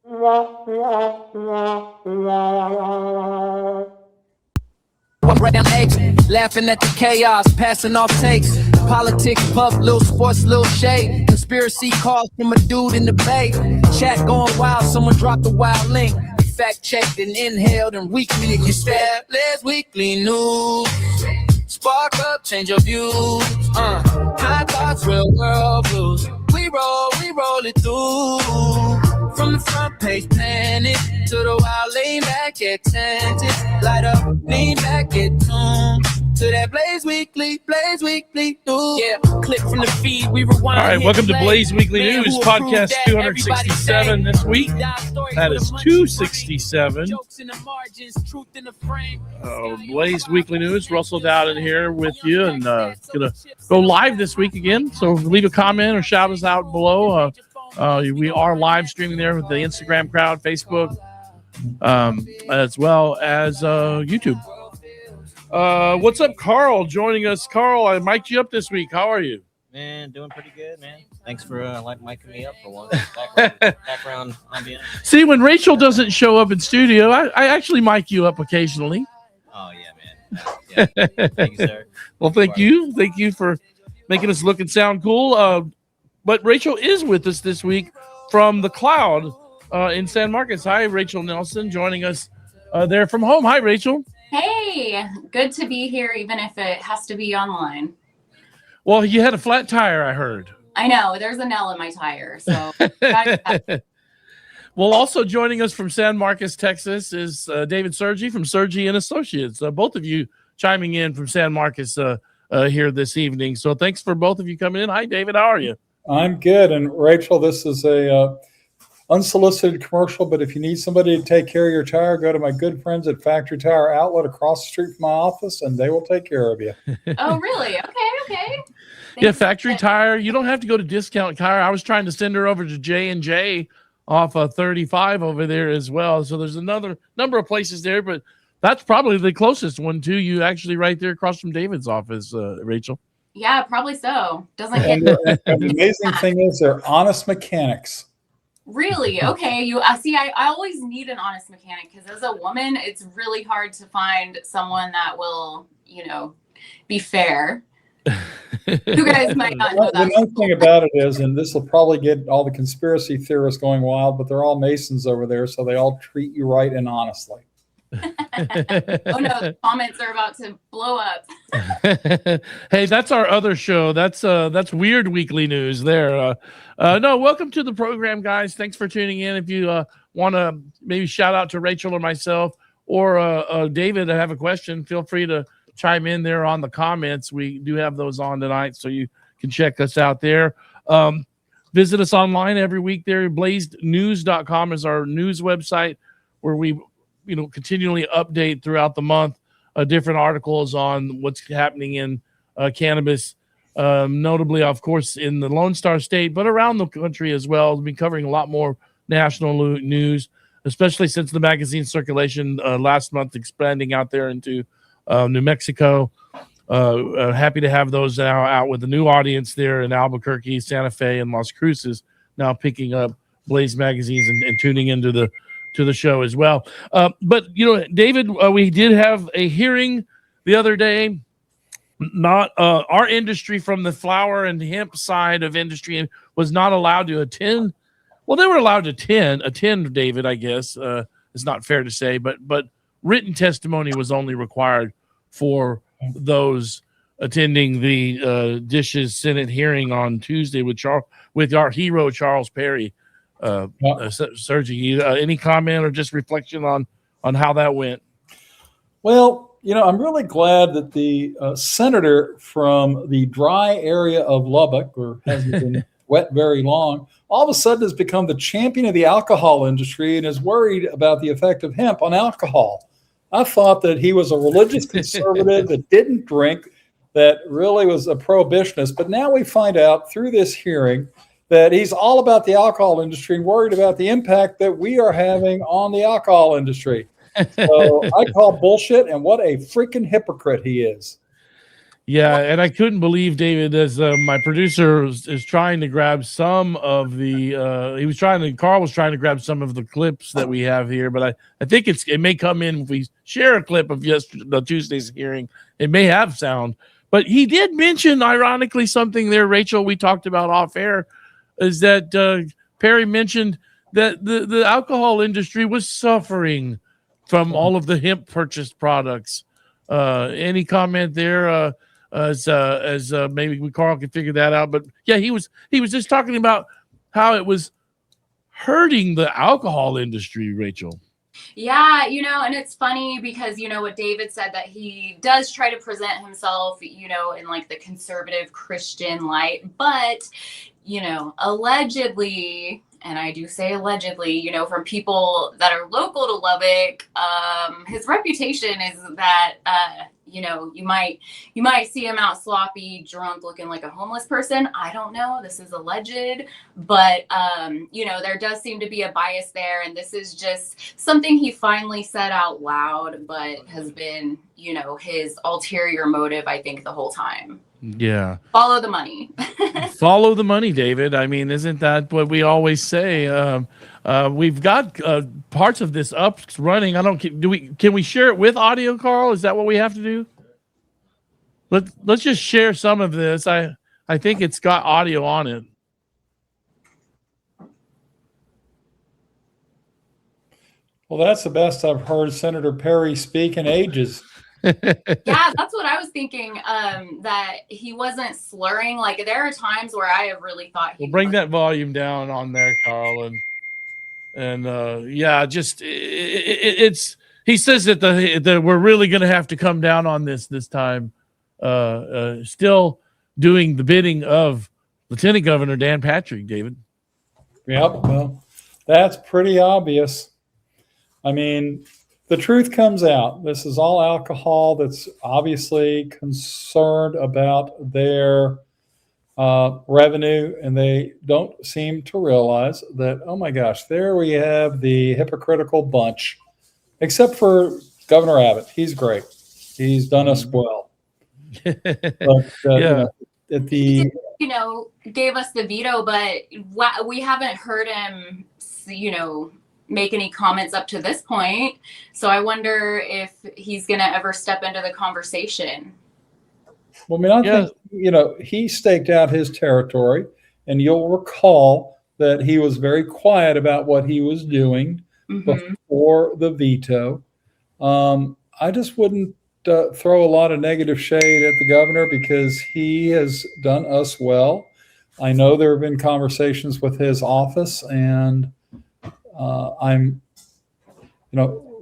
Right down eggs, laughing at the chaos, passing off takes. Politics, puff, little sports, little shade. Conspiracy calls from a dude in the bay. Chat going wild, someone dropped a wild link. Fact checked and inhaled and weekly established weekly news. Spark up, change your views. High thoughts, real world blues. We roll it through. From the front page planet to the wild, lean back, get tented. Light up, lean back, get tuned to that Blaze Weekly News. Yeah, click from the feed, we rewind. All right, welcome to Blaze Weekly News, podcast 267 this week. That is 267. Blaze Weekly News, Russell Dowden here with you, and going to go live this week again. So leave a comment or shout us out below. We are live streaming there with the Instagram crowd, Facebook, as well as YouTube. What's up, Carl? Joining us. Carl, I mic'd you up this week. How are you? Man, doing pretty good, man. Thanks for micing me up for one. Background ambience. See, when Rachel doesn't show up in studio, I actually mic you up occasionally. Oh, yeah, man. Yeah. Thank you, sir. Well, thank you. Thank you for making us look and sound cool. But Rachel is with us this week from the cloud in San Marcos. Hi, Rachel Nelson, joining us there from home. Hi, Rachel. Hey, good to be here, even if it has to be online. Well, you had a flat tire, I heard. I know, there's a nail in my tire. So, well, also joining us from San Marcos, Texas, is David Sergi from Sergi and Associates. Both of you chiming in from San Marcos here this evening. So, thanks for both of you coming in. Hi, David. How are you? I'm good. And Rachel, this is a unsolicited commercial, but if you need somebody to take care of your tire, go to my good friends at Factory Tire Outlet across the street from my office, and they will take care of you. Oh, really? Okay. Yeah, Factory Tire. You don't have to go to Discount Tire. I was trying to send her over to J&J off of 35 over there as well. So there's another number of places there, but that's probably the closest one to you, actually right there across from David's office, Rachel. Yeah, probably so. Doesn't and the amazing thing is they're honest mechanics. Really? Okay. See, I always need an honest mechanic because as a woman, it's really hard to find someone that will, be fair. You guys might not know that. The nice thing about it is, and this will probably get all the conspiracy theorists going wild, but they're all Masons over there, so they all treat you right and honestly. Oh no, the comments are about to blow up. Hey, that's our other show. That's Weird Weekly News there. No, welcome to the program, guys. Thanks for tuning in. If you want to maybe shout out to Rachel or myself or David and have a question, feel free to chime in there on the comments. We do have those on tonight, so you can check us out there. Visit us online every week there. blazednews.com is our news website where we continually update throughout the month different articles on what's happening in cannabis, notably, of course, in the Lone Star State, but around the country as well. We'll be covering a lot more national news, especially since the magazine circulation last month expanding out there into New Mexico. Happy to have those now out with a new audience there in Albuquerque, Santa Fe, and Las Cruces, now picking up Blaze magazines and tuning into the show as well. But David, we did have a hearing the other day. Not our industry from the flower and hemp side of industry was not allowed to attend. Well, they were allowed to attend, David, I guess. It's not fair to say, but written testimony was only required for those attending the Dshs Senate hearing on Tuesday with our hero Charles Perry. Sergi, any comment or just reflection on how that went? Well, I'm really glad that the senator from the dry area of Lubbock, or hasn't been wet very long, all of a sudden has become the champion of the alcohol industry and is worried about the effect of hemp on alcohol. I thought that he was a religious conservative that didn't drink, that really was a prohibitionist. But now we find out through this hearing that he's all about the alcohol industry and worried about the impact that we are having on the alcohol industry. So I call bullshit, and what a freaking hypocrite he is. Yeah, and I couldn't believe, David, as my producer is trying to grab some of the Carl was trying to grab some of the clips that we have here, but I think it may come in if we share a clip of the Tuesday's hearing. It may have sound, but he did mention, ironically, something there, Rachel, we talked about off air, is that Perry mentioned that the alcohol industry was suffering from all of the hemp purchased products. Any comment there? As maybe Carl can figure that out, but yeah, he was just talking about how it was hurting the alcohol industry, Rachel. Yeah, and it's funny because, what David said, that he does try to present himself, in like the conservative Christian light, but, allegedly, and I do say allegedly, from people that are local to Lubbock, his reputation is that, you might see him out sloppy, drunk, looking like a homeless person. I don't know. This is alleged, but, there does seem to be a bias there. And this is just something he finally said out loud, but has been, his ulterior motive, I think, the whole time. Yeah. Follow the money. Follow the money, David. I mean, isn't that what we always say? We've got parts of this up running. Can we share it with audio, Carl? Is that what we have to do? Let's just share some of this. I think it's got audio on it. Well, that's the best I've heard Senator Perry speak in ages. Yeah, that's what I was thinking, that he wasn't slurring. Like, there are times where I have really thought We'll bring that volume down on there, Carl, and yeah, just it's he says that that we're really going to have to come down on this time. Still doing the bidding of Lieutenant Governor Dan Patrick, David. Yep, well, that's pretty obvious. I mean, the truth comes out. This is all alcohol that's obviously concerned about their revenue, and they don't seem to realize that, oh my gosh, there we have the hypocritical bunch, except for Governor Abbott. He's great. He's done us well. But, yeah. Gave us the veto, but we haven't heard him, make any comments up to this point. So I wonder if he's going to ever step into the conversation. Well, I mean, I think, he staked out his territory, and you'll recall that he was very quiet about what he was doing before the veto. I just wouldn't throw a lot of negative shade at the governor, because he has done us well. I know there have been conversations with his office, and I'm,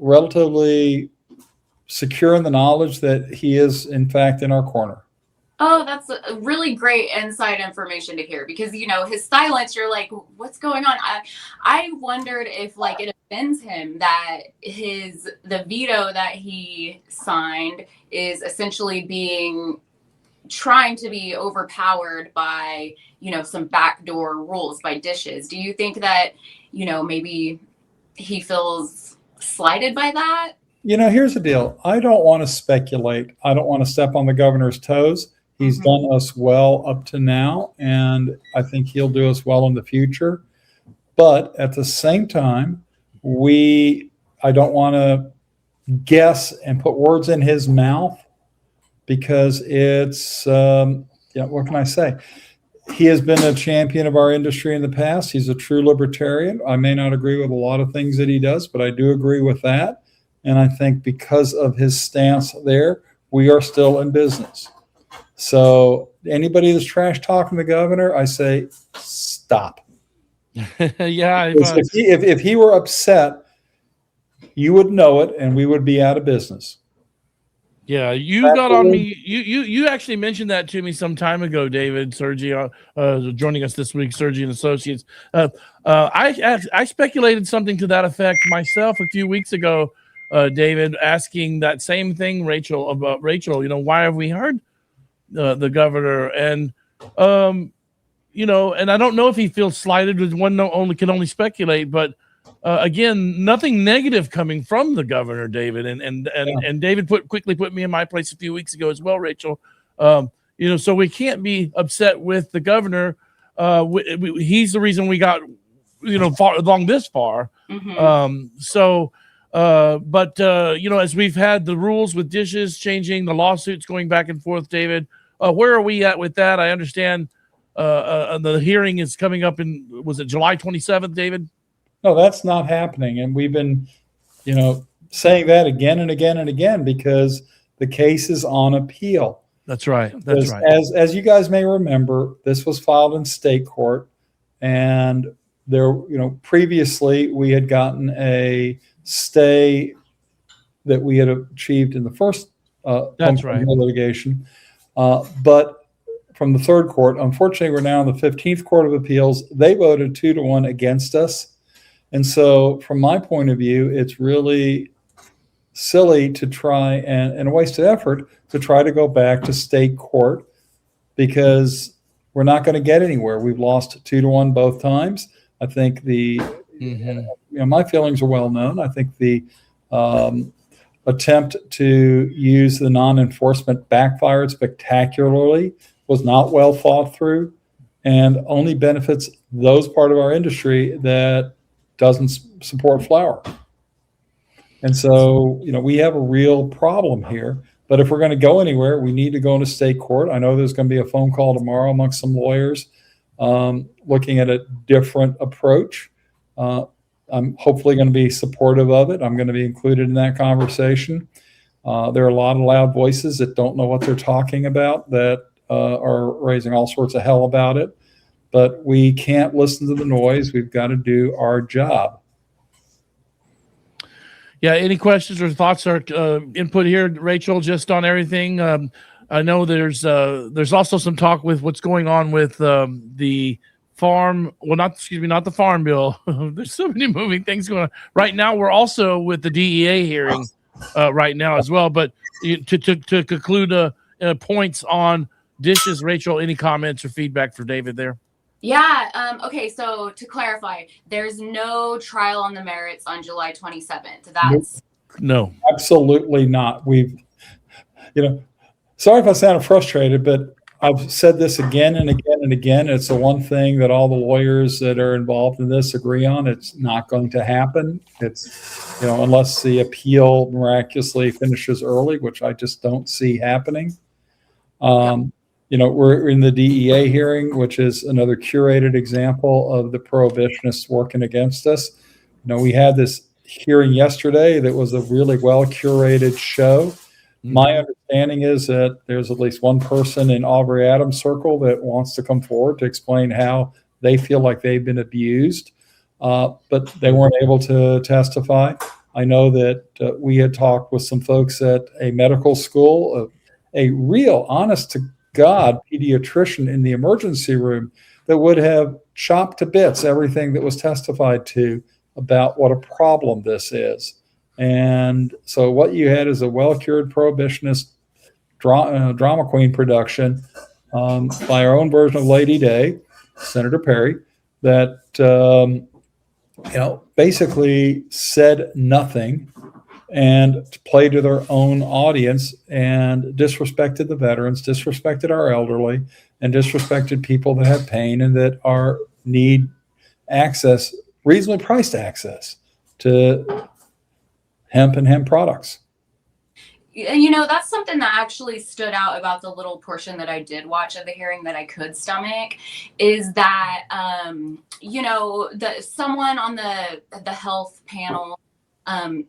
relatively secure in the knowledge that he is, in fact, in our corner. Oh, that's a really great inside information to hear, because, his silence, you're like, what's going on? I wondered if, like, it offends him that the veto that he signed is essentially trying to be overpowered by, some backdoor rules by Dshs. Do you think that, maybe he feels slighted by that? Here's the deal. I don't want to speculate. I don't want to step on the governor's toes. He's done us well up to now, and I think he'll do us well in the future. But at the same time, I don't want to guess and put words in his mouth, because it's, what can I say? He has been a champion of our industry in the past. He's a true libertarian. I may not agree with a lot of things that he does, but I do agree with that. And I think because of his stance there, we are still in business. So anybody that's trash talking the governor, I say, stop. Yeah. If he were upset, you would know it, and we would be out of business. Yeah, you got on me. You actually mentioned that to me some time ago, David. Sergi, joining us this week, Sergi and Associates. I speculated something to that effect myself a few weeks ago, David, asking that same thing, Rachel, about Rachel. Why have we heard the governor? And and I don't know if he feels slighted. One can only speculate, but. Again, nothing negative coming from the governor, David, and David quickly put me in my place a few weeks ago as well, Rachel. So we can't be upset with the governor. He's the reason we got, far along this far. But as we've had the rules with Dshs changing, the lawsuits going back and forth, David, where are we at with that? I understand the hearing is coming up was it July 27th, David? No, that's not happening. And we've been, saying that again and again and again because the case is on appeal. That's right. As you guys may remember, this was filed in state court, and there, previously we had gotten a stay that we had achieved in the first litigation, but from the third court, unfortunately, we're now in the 15th Court of Appeals. They voted 2-1 against us, and so from my point of view, it's really silly to try and a waste of effort to try to go back to state court because we're not going to get anywhere. We've lost 2-1 both times. I think my feelings are well known. I think the attempt to use the non-enforcement backfired spectacularly, was not well thought through, and only benefits those part of our industry that doesn't support flower. And so, we have a real problem here. But if we're going to go anywhere, we need to go into state court. I know there's going to be a phone call tomorrow amongst some lawyers looking at a different approach. I'm hopefully going to be supportive of it. I'm going to be included in that conversation. There are a lot of loud voices that don't know what they're talking about that are raising all sorts of hell about it. But we can't listen to the noise. We've got to do our job. Yeah. Any questions or thoughts or input here, Rachel, just on everything? I know there's also some talk with what's going on with the farm. Well, not the farm bill. There's so many moving things going on right now. We're also with the DEA hearing right now as well. But to conclude points on Dshs, Rachel, any comments or feedback for David there? Yeah. Okay. So to clarify, there's no trial on the merits on July 27th. That's no, absolutely not. We've, sorry if I sounded frustrated, but I've said this again and again and again. It's the one thing that all the lawyers that are involved in this agree on. It's not going to happen. It's, unless the appeal miraculously finishes early, which I just don't see happening. We're in the DEA hearing, which is another curated example of the prohibitionists working against us. We had this hearing yesterday that was a really well curated show. My understanding is that there's at least one person in Aubrey Adams' circle that wants to come forward to explain how they feel like they've been abused, but they weren't able to testify. I know that we had talked with some folks at a medical school, a real honest to God pediatrician in the emergency room that would have chopped to bits everything that was testified to about what a problem this is. And so what you had is a well-cured prohibitionist drama queen production by our own version of Lady Day, Senator Perry, that basically said nothing and played to their own audience and disrespected the veterans, disrespected our elderly, and disrespected people that have pain and that need access, reasonably priced access to hemp and hemp products. That's something that actually stood out about the little portion that I did watch of the hearing that I could stomach is that, someone on the health panel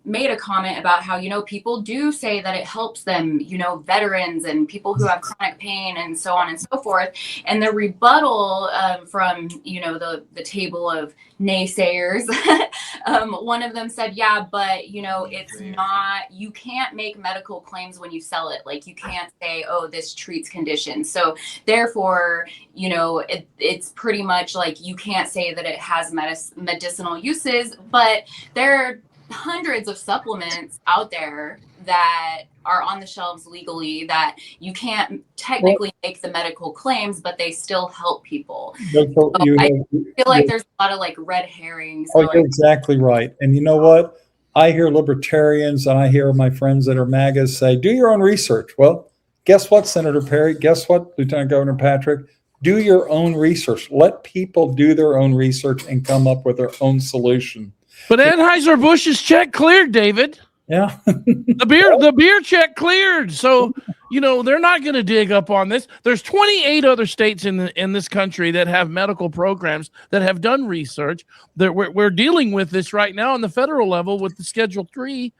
made a comment about how, people do say that it helps them, veterans and people who have chronic pain and so on and so forth. And the rebuttal from, the table of naysayers, one of them said, yeah, but, it's not, you can't make medical claims when you sell it. Like you can't say, oh, this treats conditions. So therefore, it's pretty much like you can't say that it has medicinal uses, but there are hundreds of supplements out there that are on the shelves legally that you can't technically make the medical claims, but they still help people. I feel like there's a lot of red herrings. Oh, you're exactly right. And you know what? I hear libertarians and I hear my friends that are MAGAs say, do your own research. Well, Guess what, Senator Perry? Guess what, Lieutenant Governor Patrick? Do your own research. Let people do their own research and come up with their own solution. But Anheuser-Busch's check cleared, David. Yeah. The beer check cleared. So, they're not going to dig up on this. There's 28 other states in this country that have medical programs that have done research. That we're dealing with this right now on the federal level with the Schedule 3.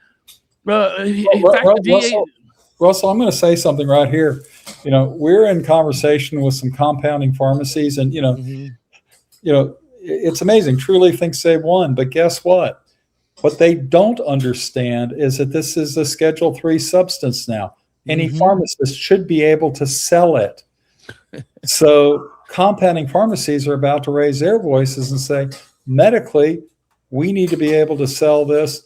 Russell, I'm going to say something right here. We're in conversation with some compounding pharmacies, and it's amazing. Truly think save one, but guess what? What they don't understand is that this is a Schedule 3 substance now. Any pharmacist should be able to sell it. So compounding pharmacies are about to raise their voices and say, medically, we need to be able to sell this.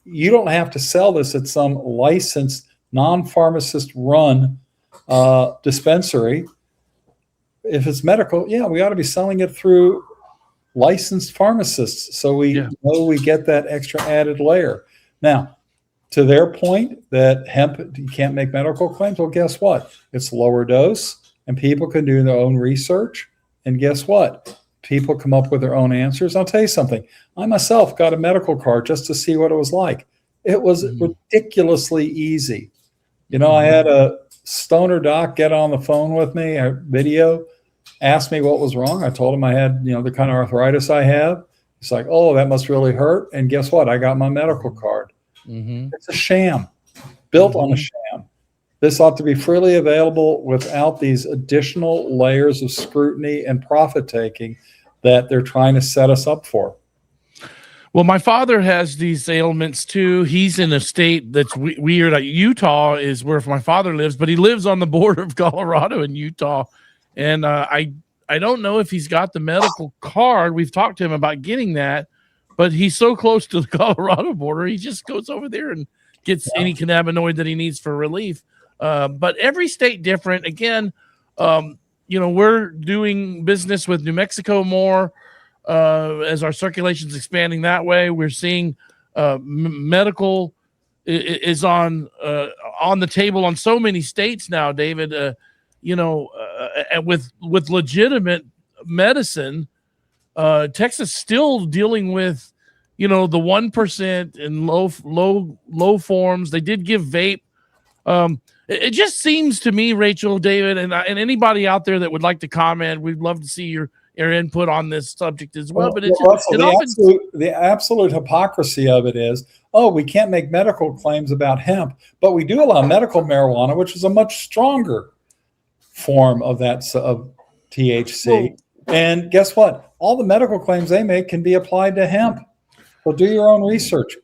You don't have to sell this at some licensed, non-pharmacist run dispensary. If it's medical, we ought to be selling it through licensed pharmacists, so we know we get that extra added layer. Now, to their point that hemp, you can't make medical claims, well, guess what? It's lower dose, and people can do their own research, and guess what? People come up with their own answers. I'll tell you something. I myself got a medical card just to see what it was like. It was ridiculously easy. I had a stoner doc get on the phone with me, a video, asked me what was wrong. I told him I had, the kind of arthritis I have. It's like, oh, that must really hurt. And guess what? I got my medical card. It's a sham, built on a sham. This ought to be freely available without these additional layers of scrutiny and profit taking that they're trying to set us up for. Well, my father has these ailments too. He's in a state that's weird. Utah is where my father lives, but he lives on the border of Colorado and Utah. And I don't know if he's got the medical card. We've talked to him about getting that, but he's so close to the Colorado border, he just goes over there and gets any cannabinoid that he needs for relief. But every state different. Again, we're doing business with New Mexico more as our circulation's expanding that way. We're seeing medical is on the table on so many states now, David. And with legitimate medicine, Texas still dealing with, the 1% and low forms. They did give vape. It just seems to me, Rachel, David, and anybody out there that would like to comment, we'd love to see your apinput on this subject as well. But the absolute hypocrisy of it is, we can't make medical claims about hemp, but we do allow medical marijuana, which is a much stronger form of that of THC. And guess what? All the medical claims they make can be applied to hemp. So do your own research.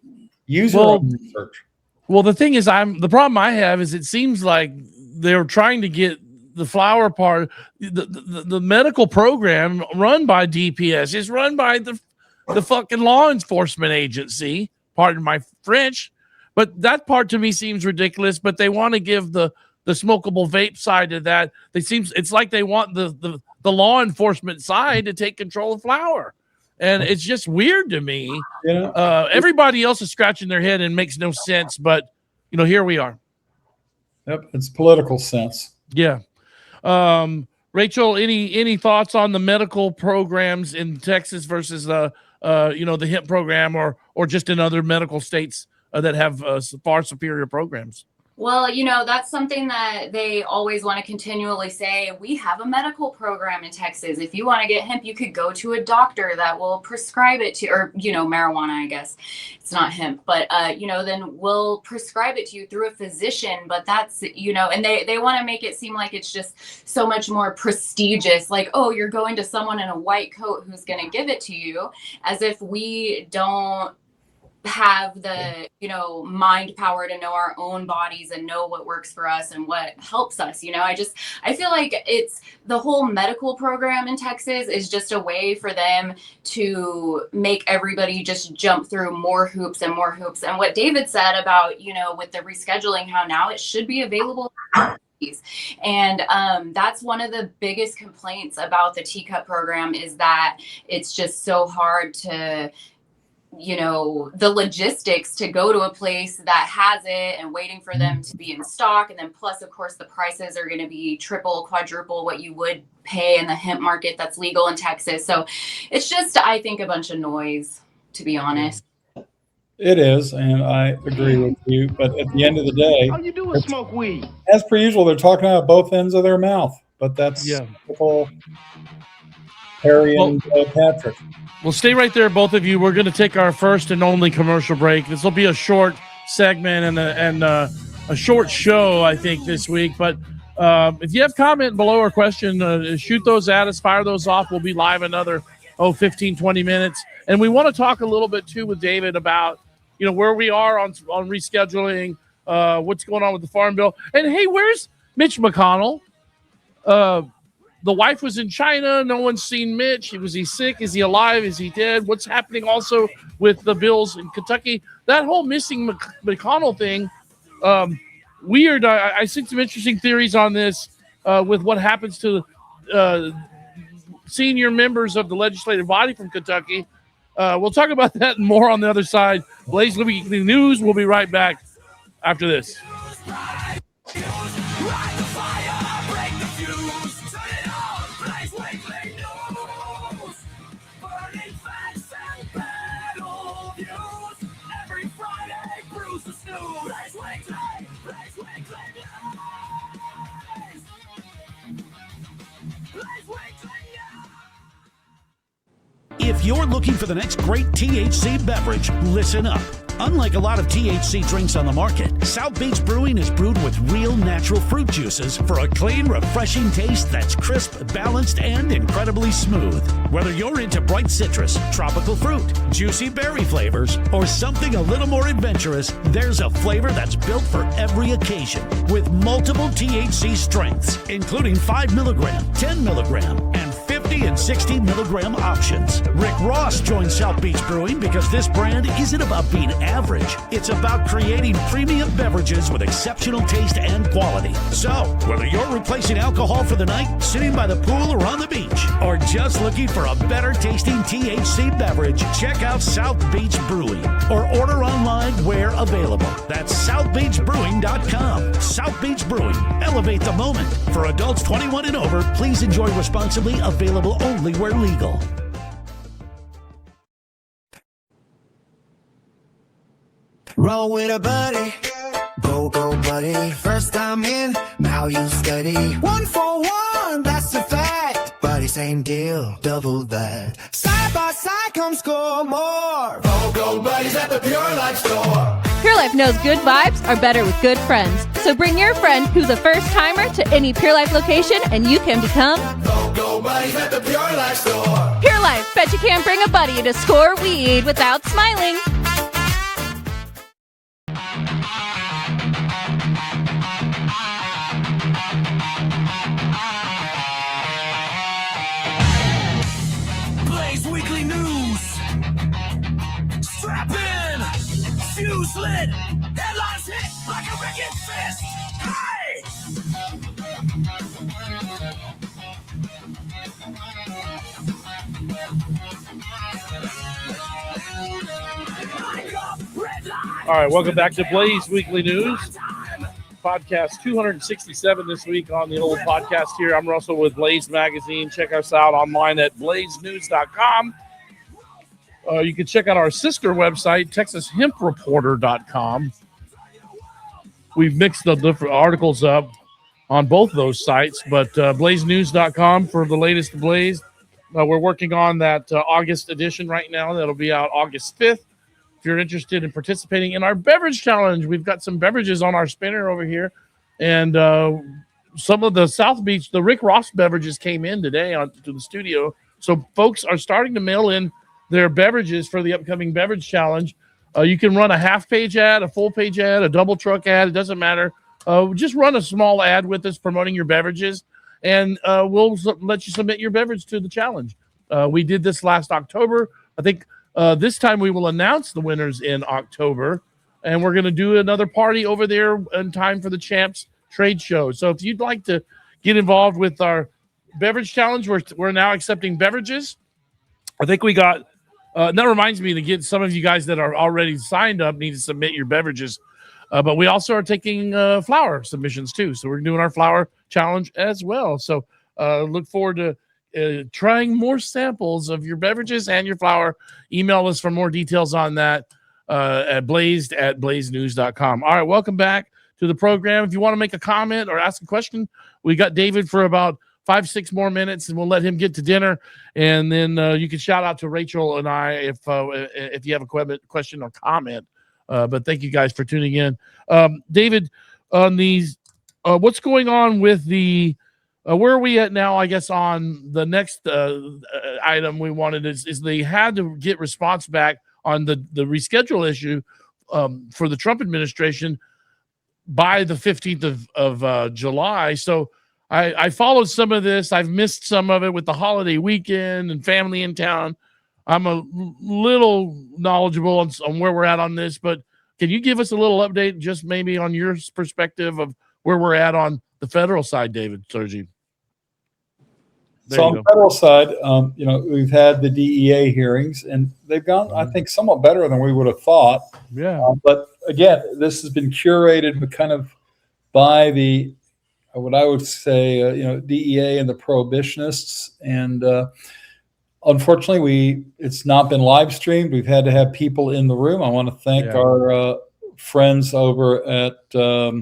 Use your own research. Well, the thing is, the problem I have is it seems like they're trying to get the flower part, the medical program run by DPS is run by the fucking law enforcement agency. Pardon my French, but that part to me seems ridiculous. But they want to give the smokable vape side of that. It's like they want the law enforcement side to take control of flower. And it's just weird to me. Everybody else is scratching their head and makes no sense, but here we are. Yep, it's political sense. Yeah. Rachel, any thoughts on the medical programs in Texas versus the hemp program or just in other medical states that have far superior programs? Well, that's something that they always want to continually say. We have a medical program in Texas. If you want to get hemp, you could go to a doctor that will prescribe it to, or, marijuana, I guess. It's not hemp, but, then we'll prescribe it to you through a physician. But that's, and they want to make it seem like it's just so much more prestigious. Like, oh, you're going to someone in a white coat who's going to give it to you, as if we don't have the mind power to know our own bodies and know what works for us and what helps us. I feel like it's the whole medical program in Texas is just a way for them to make everybody just jump through more hoops and more hoops. And what David said about with the rescheduling, how now it should be available. And that's one of the biggest complaints about the teacup program, is that it's just so hard to the logistics to go to a place that has it and waiting for them to be in stock. And then plus, of course, the prices are going to be triple, quadruple what you would pay in the hemp market that's legal in Texas. So it's just, I think, a bunch of noise, to be honest. It is, and I agree with you. But at the end of the day, All you do is smoke weed. as per usual, they're talking out of both ends of their mouth. But that's typical Harry and Patrick. Well, stay right there, both of you. We're going to take our first and only commercial break. This will be a short segment and a short show, I think, this week. But if you have comment below or question, shoot those at us, fire those off. We'll be live another 15, 20 minutes. And we want to talk a little bit, too, with David about, where we are on rescheduling, what's going on with the Farm Bill. And, hey, where's Mitch McConnell? The wife was in China. No one's seen Mitch. Was he sick? Is he alive? Is he dead? What's happening also with the bills in Kentucky? That whole missing McConnell thing, weird. I see some interesting theories on this with what happens to senior members of the legislative body from Kentucky. We'll talk about that and more on the other side. Blaze Weekly News. We'll be right back after this. If you're looking for the next great THC beverage, listen up. Unlike a lot of THC drinks on the market, South Beach Brewing is brewed with real natural fruit juices for a clean, refreshing taste that's crisp, balanced, and incredibly smooth. Whether you're into bright citrus, tropical fruit, juicy berry flavors, or something a little more adventurous, there's a flavor that's built for every occasion with multiple THC strengths, including 5 milligram, 10 milligram, and 50 and 60 milligram options. Rick Ross joined South Beach Brewing because this brand isn't about being average. It's about creating premium beverages with exceptional taste and quality. So, whether you're replacing alcohol for the night, sitting by the pool or on the beach, or just looking for a better tasting THC beverage, check out South Beach Brewing or order online where available. That's southbeachbrewing.com. South Beach Brewing. Elevate the moment. For adults 21 and over, please enjoy responsibly. Available only where legal. Roll with a buddy, go buddy. First time in, now you steady. 1 for 1, that's a fact. Buddy, same deal, double that. Side by side, come score more. Go buddies at the Pure Life store. Pure Life knows good vibes are better with good friends. So bring your friend who's a first timer to any Pure Life location and you can become Go buddies at the Pure Life store. Pure Life. Bet you can't bring a buddy to score weed without smiling. Blaze Weekly News. Strap in. Fuse lit. Headlines hit like a wicked fist. Hey! All right, welcome back to Blaze Weekly News. Podcast 267 this week on the old podcast here. I'm Russell with Blaze Magazine. Check us out online at blazenews.com. You can check out our sister website, texashempreporter.com. We've mixed the different articles up on both those sites, but blazenews.com for the latest Blaze. We're working on that August edition right now. That'll be out August 5th. If you're interested in participating in our beverage challenge, we've got some beverages on our spinner over here. And some of the South Beach, the Rick Ross beverages came in today to the studio. So folks are starting to mail in their beverages for the upcoming beverage challenge. You can run a half-page ad, a full-page ad, a double truck ad. It doesn't matter. Just run a small ad with us promoting your beverages, and we'll let you submit your beverage to the challenge. We did this last October. I think this time we will announce the winners in October, and we're going to do another party over there in time for the Champs trade show. So if you'd like to get involved with our beverage challenge, we're now accepting beverages. I think we got That reminds me to get some of you guys that are already signed up need to submit your beverages. But we also are taking flower submissions too. So we're doing our flower challenge as well. So look forward to trying more samples of your beverages and your flower. Email us for more details on that at blazed@blazenews.com. All right, welcome back to the program. If you want to make a comment or ask a question, we got David for about 5-6 more minutes, and we'll let him get to dinner. And then you can shout out to Rachel and I if you have a question or comment. But thank you guys for tuning in. David, on these, what's going on with the, where are we at now? I guess on the next item we wanted is they had to get response back on the reschedule issue for the Trump administration by the 15th of July. So I followed some of this. I've missed some of it with the holiday weekend and family in town. I'm a little knowledgeable on where we're at on this, but can you give us a little update, just maybe on your perspective of where we're at on the federal side, David, Sergi? So on the federal side, we've had the DEA hearings, and they've gone, I think, somewhat better than we would have thought. Yeah. But again, this has been curated kind of by the, what I would say, DEA and the prohibitionists. And unfortunately, it's not been live streamed. We've had to have people in the room. I want to thank our friends over at, I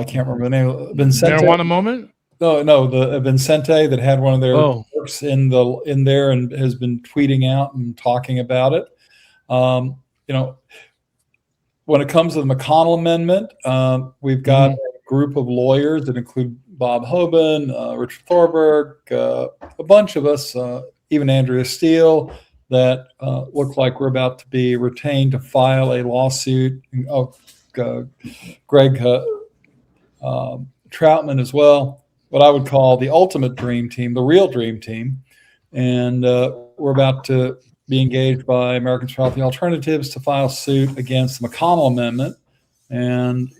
can't remember the name. Vincente. Marijuana Moment? No, the Vincente that had one of their works in there and has been tweeting out and talking about it. When it comes to the McConnell Amendment, we've got a group of lawyers that include Bob Hoban, Richard Thorberg, a bunch of us, even Andrea Steele, that look like we're about to be retained to file a lawsuit. Greg Troutman as well. What I would call the ultimate dream team, the real dream team. And we're about to be engaged by Americans for Healthy Alternatives to file suit against the McConnell Amendment. And,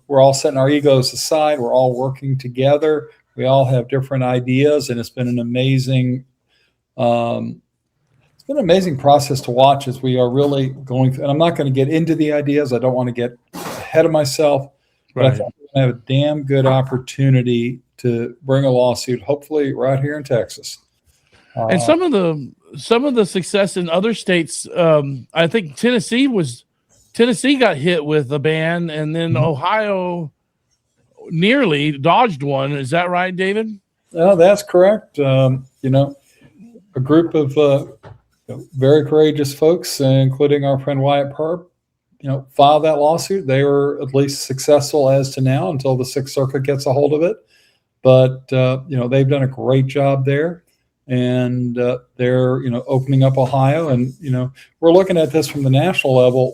we're all setting our egos aside. We're all working together. We all have different ideas, and it's been an amazing process to watch as we are really going through. And I'm not going to get into the ideas. I don't want to get ahead of myself. But I think we're going to have a damn good opportunity to bring a lawsuit, hopefully right here in Texas. And some of the success in other states, I think Tennessee got hit with a ban, and then Ohio nearly dodged one. Is that right, David? That's correct. A group of very courageous folks, including our friend Wyatt Perp, filed that lawsuit. They were at least successful as to now until the Sixth Circuit gets a hold of it. But, they've done a great job there. And they're, opening up Ohio. And, we're looking at this from the national level.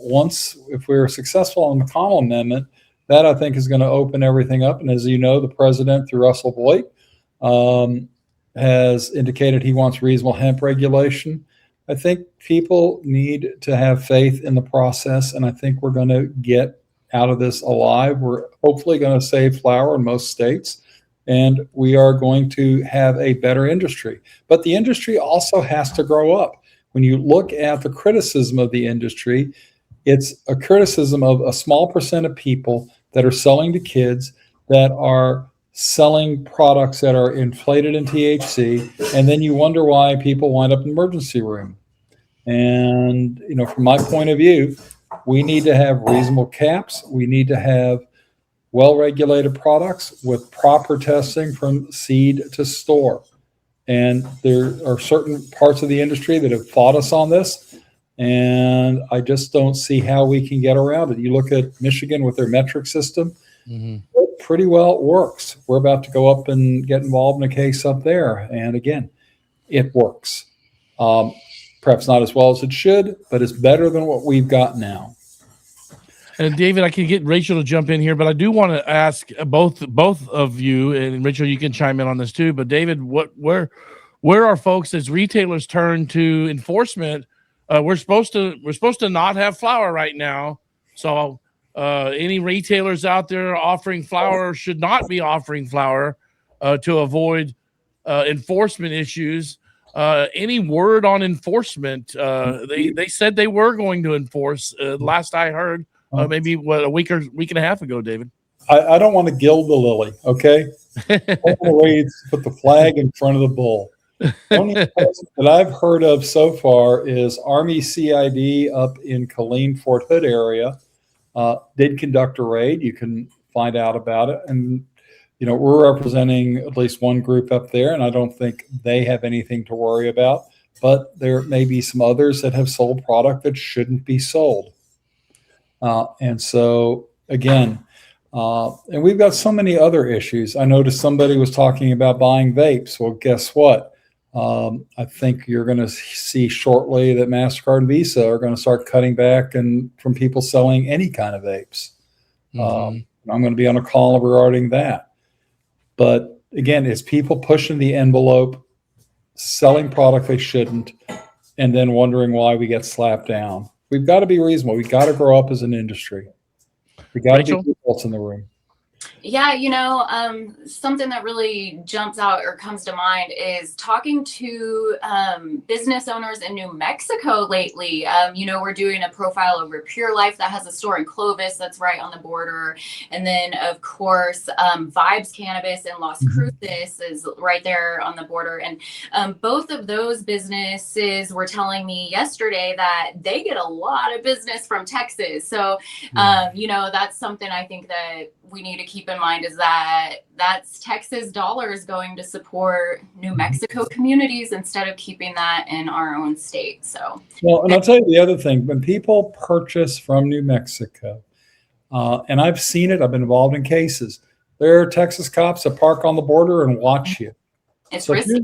If we're successful on the McConnell Amendment, that I think is going to open everything up. And as you know, the president, through Russell Boyd, has indicated he wants reasonable hemp regulation. I think people need to have faith in the process, and I think we're going to get out of this alive. We're hopefully going to save flower in most states, and we are going to have a better industry. But the industry also has to grow up. When you look at the criticism of the industry, it's a criticism of a small percent of people that are selling to kids, that are selling products that are inflated in THC, and then you wonder why people wind up in the emergency room. And, from my point of view, we need to have reasonable caps. We need to have well-regulated products with proper testing from seed to store. And there are certain parts of the industry that have fought us on this, and I just don't see how we can get around it. You look at Michigan with their metric system, it pretty well works. We're about to go up and get involved in a case up there, and again, it works. Perhaps not as well as it should, but it's better than what we've got now. And David, I can get Rachel to jump in here, but I do want to ask both of you, and Rachel, you can chime in on this too. But David, where are folks as retailers turn to enforcement? We're supposed to not have flour right now, so any retailers out there offering flour should not be offering flour to avoid enforcement issues. Any word on enforcement? They said they were going to enforce. Last I heard, maybe a week and a half ago, David. I don't want to gild the lily, okay? Put the flag in front of the bull. The only enforcement that I've heard of so far is Army CID up in Killeen, Fort Hood area did conduct a raid. You can find out about it. And, we're representing at least one group up there, and I don't think they have anything to worry about. But there may be some others that have sold product that shouldn't be sold. And so, again, and we've got so many other issues. I noticed somebody was talking about buying vapes. Well, guess what? I think you're going to see shortly that MasterCard and Visa are going to start cutting back from people selling any kind of vapes. I'm going to be on a call regarding that. But again, it's people pushing the envelope, selling product they shouldn't, and then wondering why we get slapped down. We've got to be reasonable. We've got to grow up as an industry. We got to be adults in the room. Yeah, something that really jumps out or comes to mind is talking to business owners in New Mexico lately. We're doing a profile over Pure Life that has a store in Clovis that's right on the border. And then, of course, Vibes Cannabis in Las Cruces is right there on the border. And both of those businesses were telling me yesterday that they get a lot of business from Texas. So, that's something I think that we need to keep in mind is that's Texas dollars going to support New Mexico communities instead of keeping that in our own state. So, well, and I'll tell you the other thing, when people purchase from New Mexico, and I've seen it, I've been involved in cases, there are Texas cops that park on the border and watch you. It's risky.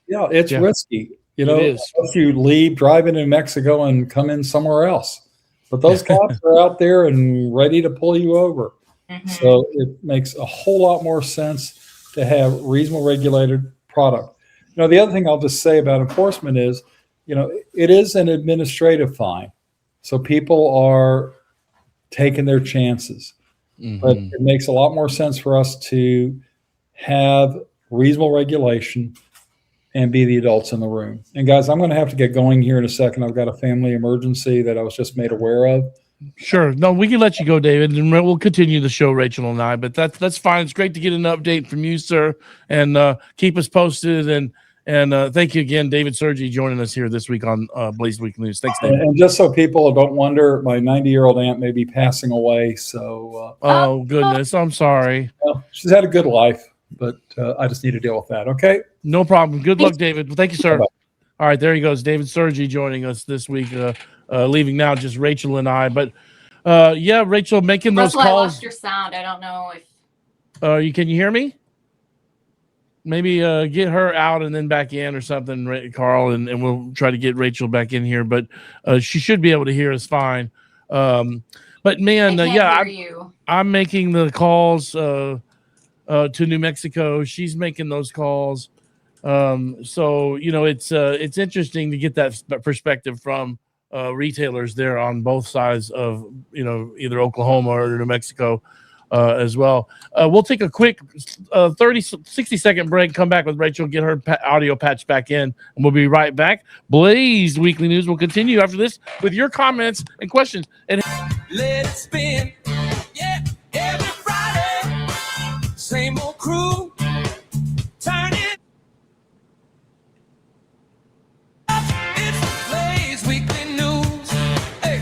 It's risky. Unless you leave, drive into New Mexico and come in somewhere else. But those cops are out there and ready to pull you over. So it makes a whole lot more sense to have reasonable regulated product. The other thing I'll just say about enforcement is, it is an administrative fine. So people are taking their chances. But it makes a lot more sense for us to have reasonable regulation and be the adults in the room. And guys, I'm going to have to get going here in a second. I've got a family emergency that I was just made aware of. Sure. No, we can let you go, David, and we'll continue the show, Rachel and I. But that's fine. It's great to get an update from you, sir, and keep us posted. And thank you again, David Sergi, joining us here this week on Blaze Week News. Thanks, David. And just so people don't wonder, my 90-year-old aunt may be passing away. So, oh goodness, I'm sorry. Well, she's had a good life, but I just need to deal with that. Okay. No problem. Good luck, David. Thank you, sir. Bye-bye. All right, there he goes, David Sergi, joining us this week. Leaving now, just Rachel and I. But Rachel, making those calls. I lost your sound. I don't know if. Can you hear me? Maybe get her out and then back in or something, Carl, and we'll try to get Rachel back in here. But she should be able to hear us fine. But man, I'm making the calls to New Mexico. She's making those calls. So it's interesting to get that perspective from retailers there on both sides of either Oklahoma or New Mexico as well. We'll take a quick 60-second break, come back with Rachel, get her audio patch back in, and we'll be right back. Blaze Weekly News will continue after this with your comments and questions. And let it spin, yeah, every Friday, same old crew, turn it up, it's Blaze Weekly News. Hey,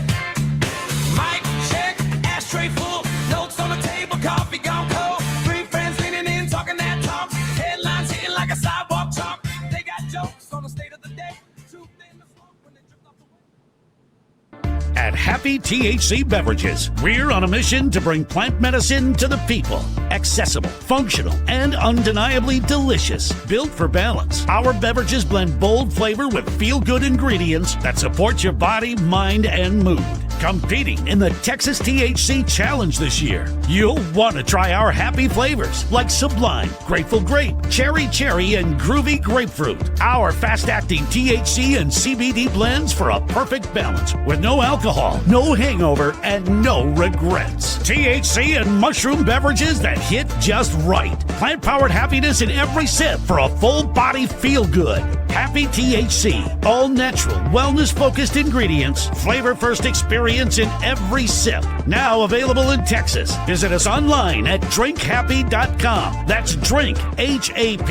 mic check, ashtray full, notes on the table, coffee gone cold, three friends leaning in, talking that talk, headlines hitting like a sidewalk talk, they got jokes on the state of the day, truth in the smoke when they drift off the way. At Happy THC Beverages, we're on a mission to bring plant medicine to the people. Accessible, functional, and undeniably delicious. Built for balance, our beverages blend bold flavor with feel-good ingredients that support your body, mind, and mood. Competing in the Texas THC Challenge this year. You'll want to try our happy flavors like Sublime, Grateful Grape, Cherry, and Groovy Grapefruit. Our fast-acting THC and CBD blends for a perfect balance with no alcohol, no hangover, and no regrets. THC and mushroom beverages that hit just right. Plant-powered happiness in every sip for a full-body feel-good. Happy THC. All natural, wellness-focused ingredients. Flavor-first experience in every sip. Now available in Texas. Visit us online at drinkhappy.com. That's drink, HAPPIE.com.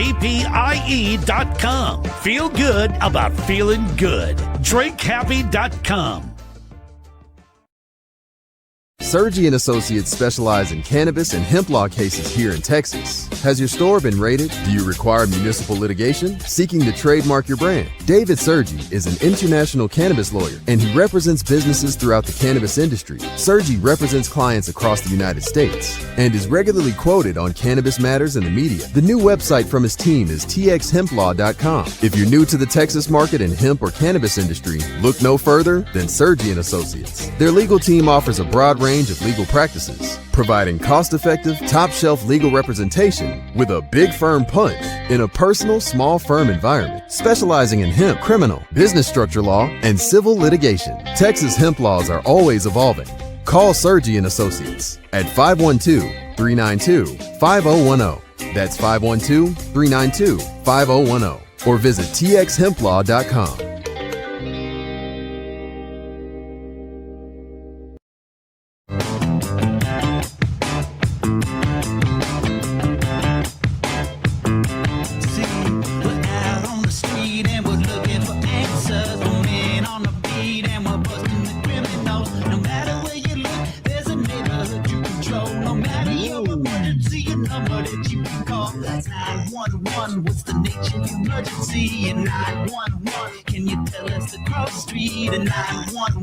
Feel good about feeling good. drinkhappy.com. Sergi and Associates specialize in cannabis and hemp law cases here in Texas. Has your store been raided? Do you require municipal litigation? Seeking to trademark your brand? David Sergi is an international cannabis lawyer, and he represents businesses throughout the cannabis industry. Sergi represents clients across the United States and is regularly quoted on cannabis matters in the media. The new website from his team is txhemplaw.com. If you're new to the Texas market in hemp or cannabis industry, look no further than Sergi and Associates. Their legal team offers a broad range of legal practices, providing cost-effective, top-shelf legal representation with a big firm punch in a personal, small firm environment, specializing in hemp, criminal, business structure law, and civil litigation. Texas hemp laws are always evolving. Call Sergi and Associates at 512-392-5010. That's 512-392-5010. Or visit txhemplaw.com.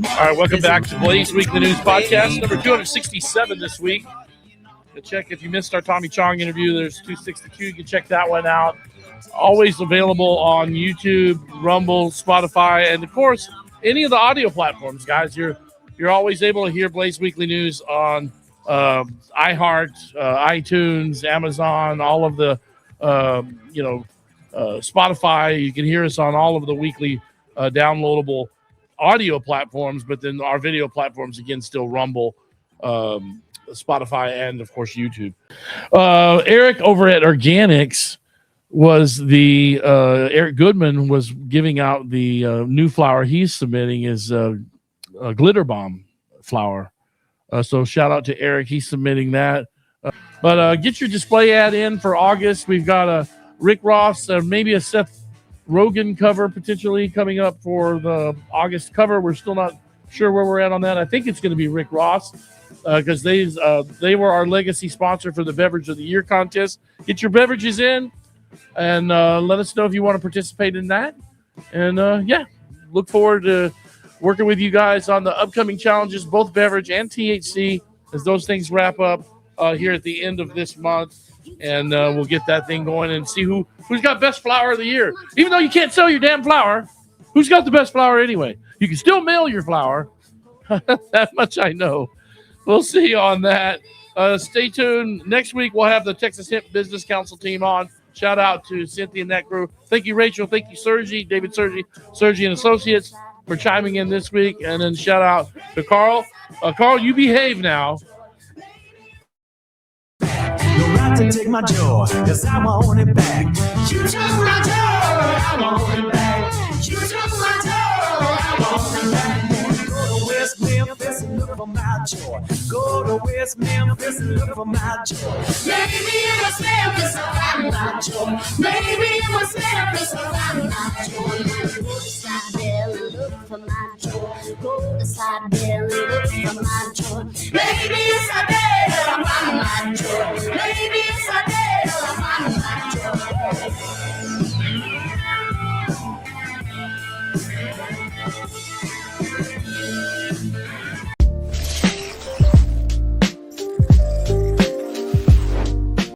All right, welcome back to Blaze Weekly News Podcast, number 267 this week. Check if you missed our Tommy Chong interview. There's 262. You can check that one out. Always available on YouTube, Rumble, Spotify, and of course, any of the audio platforms, guys. You're always able to hear Blaze Weekly News on iHeart, iTunes, Amazon, all of the Spotify. You can hear us on all of the weekly downloadable audio platforms, but then our video platforms, again, still Rumble, Spotify, and of course YouTube. Eric over at Organics was Eric Goodman was giving out the new flower he's submitting is a glitter bomb flower. So shout out to Eric, he's submitting that. But get your display ad in for August. We've got a Rick Ross, maybe a Seth Rogen cover potentially coming up for the August cover. We're still not sure where we're at on that. I think it's going to be Rick Ross because they were our legacy sponsor for the Beverage of the Year contest. Get your beverages in and let us know if you want to participate in that. And look forward to working with you guys on the upcoming challenges, both beverage and THC, as those things wrap up here at the end of this month. And we'll get that thing going and see who's got best flower of the year. Even though you can't sell your damn flower, who's got the best flower anyway? You can still mail your flower. That much I know. We'll see on that. Stay tuned. Next week, we'll have the Texas Hemp Business Council team on. Shout out to Cynthia and that crew. Thank you, Rachel. Thank you, Sergi, David Sergi and Associates for chiming in this week. And then shout out to Carl. Carl, you behave now. To take my joy, cause I want it back. You took my joy, I want it back. You took my joy, I want it back. Go to West Memphis and look for my joy. Go to West Memphis and look for my joy. Maybe in West Memphis I'll find my joy. Maybe in West Memphis I'll find my joy. Go to Side Bell and look for my joy. Go to Side Bell and look for my joy. Maybe it's a day that I'll find my joy. Maybe it's a day.